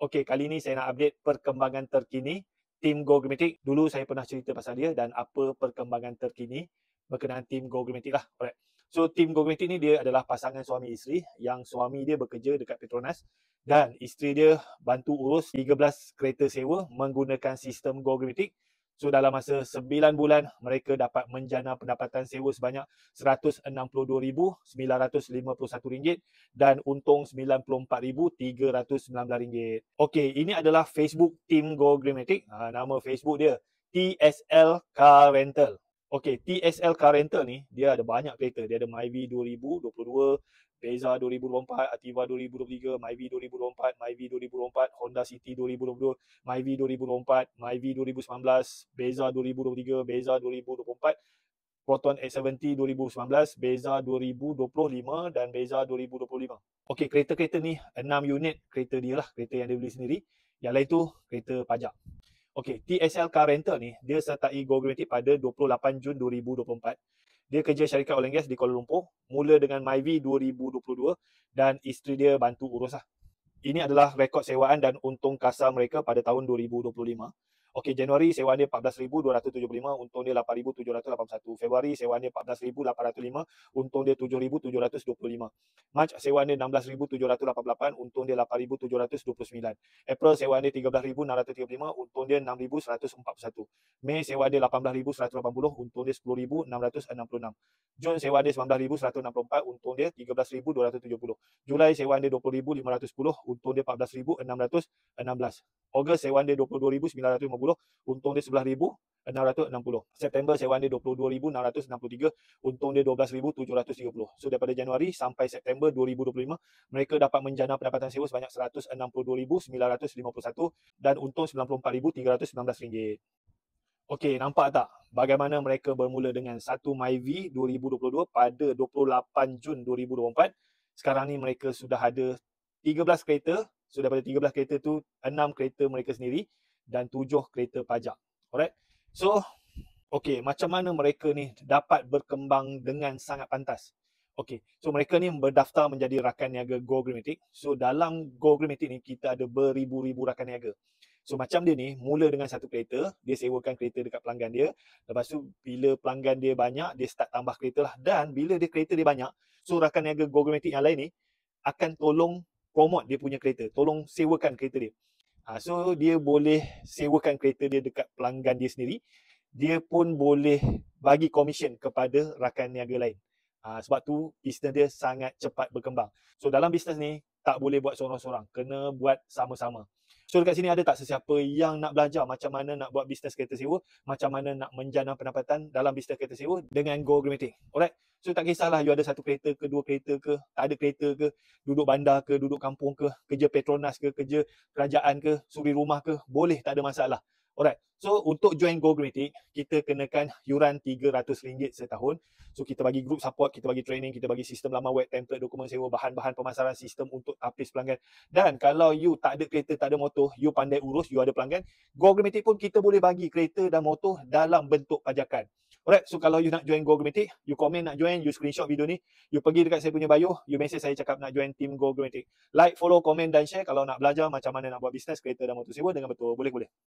Okey, kali ni saya nak update perkembangan terkini tim Go-Gramatik. Dulu saya pernah cerita pasal dia dan apa perkembangan terkini berkenaan tim Go-Gramatik lah. Alright. So, tim Go-Gramatik ni dia adalah pasangan suami isteri yang suami dia bekerja dekat Petronas dan isteri dia bantu urus 13 kereta sewa menggunakan sistem Go-Gramatik. So, dalam masa 9 bulan, mereka dapat menjana pendapatan sewa sebanyak RM162,951 dan untung RM94,319. Okey, ini adalah Facebook tim Go-Gramatik. Nama Facebook dia TSL Car Rental. Okey, TSL Car Rental ni dia ada banyak kereta. Dia ada Myvi 2022, Beza 2024, Ativa 2023, Myvi 2024, Myvi 2024, Honda City 2022, Myvi 2024, Myvi 2019, Beza 2023, Beza 2024, Proton X70 2019, Beza 2025 dan Beza 2025. Okey, kereta-kereta ni 6 unit kereta dia lah, kereta yang dia beli sendiri. Yang lain tu kereta pajak. Okey, TSL Car Rental ni dia sertai Go-Gramatik pada 28 Jun 2024. Dia kerja syarikat oil and gas di Kuala Lumpur, mula dengan Myvi 2022 dan isteri dia bantu urus lah. Ini adalah rekod sewaan dan untung kasar mereka pada tahun 2025. Okey, Januari sewaan dia 14,275, untung dia 8,781. Februari sewaan dia 14,805, untung dia 7,725. Mac sewaan dia 16,788, untung dia 8,729. April sewaan dia 13,635, untung dia 6,141. Mei sewaan dia 18,180, untung dia 10,666. Jun sewaan dia 19,164, untung dia 13,270. Julai sewaan dia 20,510, untung dia 14,616. Ogos sewaan dia 22,950, untung dia 11,660. September sewaan dia 22,663, untung dia 12,730. So daripada Januari sampai September 2025, mereka dapat menjana pendapatan sewa sebanyak RM162,951 dan untung RM94,319. Okey, nampak tak bagaimana mereka bermula dengan satu Myvi 2022 pada 28 Jun 2024. Sekarang ni mereka sudah ada 13 kereta. So daripada 13 kereta tu 6 kereta mereka sendiri dan 7 kereta pajak. Alright. So, okey, macam mana mereka ni dapat berkembang dengan sangat pantas? Okey, so mereka ni berdaftar menjadi rakan niaga Go-Gramatik. So dalam Go-Gramatik ni kita ada beribu-ribu rakan niaga. So macam dia ni, mula dengan satu kereta, dia sewakan kereta dekat pelanggan dia. Lepas tu bila pelanggan dia banyak, dia start tambah kereta lah. Dan bila dia kereta dia banyak, so rakan niaga Go-Gramatik yang lain ni akan tolong promote dia punya kereta, tolong sewakan kereta dia. So dia boleh sewakan kereta dia dekat pelanggan dia sendiri. Dia pun boleh bagi komisen kepada rakan niaga lain. Sebab tu bisnes dia sangat cepat berkembang. So dalam bisnes ni tak boleh buat seorang-seorang, kena buat sama-sama. So dekat sini ada tak sesiapa yang nak belajar macam mana nak buat bisnes kereta sewa, macam mana nak menjana pendapatan dalam bisnes kereta sewa dengan Go-Gramatik? Alright. So tak kisahlah you ada satu kereta ke, dua kereta ke, tak ada kereta ke, duduk bandar ke, duduk kampung ke, kerja Petronas ke, kerja kerajaan ke, suri rumah ke, boleh, tak ada masalah. Alright. So untuk join Go-Gramatik, kita kenakan yuran RM300 setahun. So kita bagi group support, kita bagi training, kita bagi sistem lama web, template, dokumen sewa, bahan-bahan pemasaran, sistem untuk tapis pelanggan. Dan kalau you tak ada kereta, tak ada motor, you pandai urus, you ada pelanggan, Go-Gramatik pun kita boleh bagi kereta dan motor dalam bentuk pajakan. Alright, so kalau you nak join Go-Gramatik, you komen nak join, you screenshot video ni, you pergi dekat saya punya bio, you message saya cakap nak join tim Go-Gramatik. Like, follow, komen dan share kalau nak belajar macam mana nak buat bisnes kereta dan motor sewa dengan betul. Boleh-boleh.